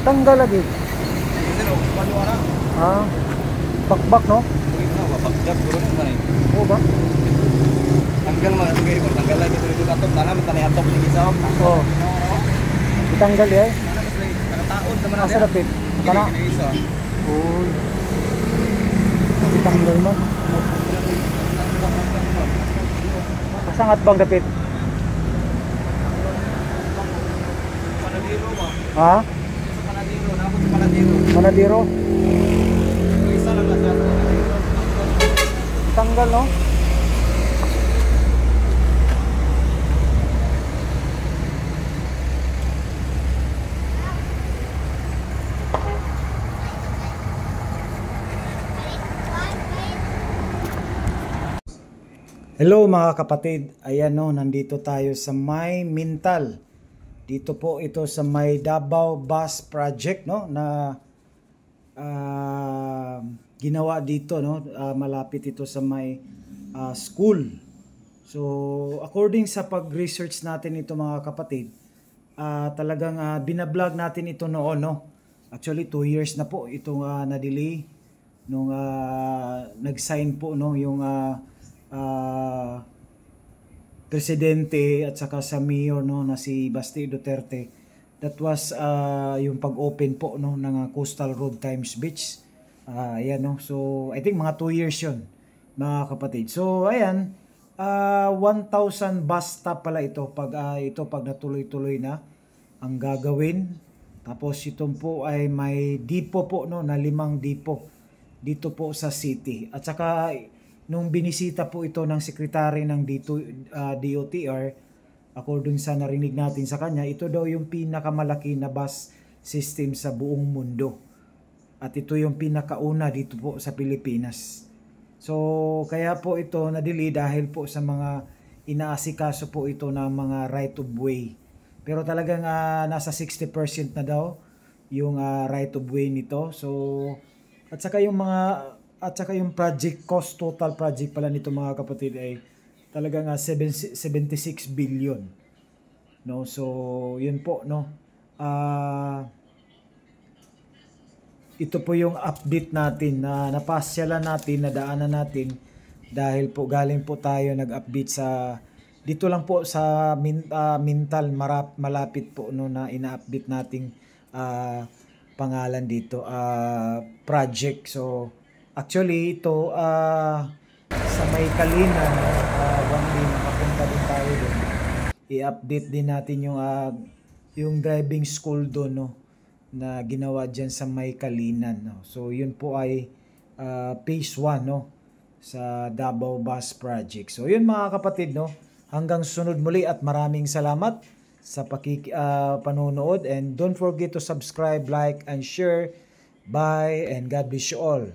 Tanggal lagi. Ah, bakbak no? Oo ba? Tanggal mga sige ko tanggal lagi dito atop tanam tani atop ni isawak. Oo. Ditanggal eh. Kana taon naman Asa dapit? Kana. isa. Oo. Ditanggal mo. Sangat bang dapit? Panadiro mo. Ha? Sa Panadiro, nabot sa Panadiro. Manadiro? Isa lang na sa Tanggal no? Hello mga kapatid, ayan no, nandito tayo sa May Mintal. Dito po ito sa May Davao Bus Project no na ginawa dito no, malapit ito sa may school. So according sa pag-research natin ito mga kapatid, talagang binablog natin ito noon no. Actually 2 years na po itong na-delay nung nag-sign po no yung presidente at saka sa mayor no na si Basti Duterte. That was yung pag-open po no ng Coastal Road Times Beach. Ayan no. So I think mga 2 years 'yon mga kapatid. So ayan, 1,000 bus stop pala ito pag natuloy-tuloy na ang gagawin. Tapos itong po ay may depot po no na 5 depot dito po sa city. At saka nung binisita po ito ng sekretary ng DOTR, according sa narinig natin sa kanya, ito daw yung pinakamalaki na bus system sa buong mundo. At ito yung pinakauna dito po sa Pilipinas. So, kaya po ito na-delay dahil po sa mga inaasikaso po ito ng mga right of way. Pero talagang nasa 60% na daw yung right of way nito. So, at saka yung project cost, total project pala nito mga kapatid ay talagang 76 billion. No, so yun po no. Ito po yung update natin na napasyalan natin, nadaanan natin dahil po galing po tayo nag-update sa dito lang po sa Mintal, malapit po no na ina-update nating pangalan dito project. So actually ito sa may Kalinan, one day makapunta din tayo doon. I-update din natin yung driving school doon no na ginawa diyan sa may Kalinan no. So yun po ay phase 1 no sa Davao Bus Project. So yun mga kapatid no, hanggang sunod muli at maraming salamat sa panonood, and don't forget to subscribe, like and share. Bye and God bless you all.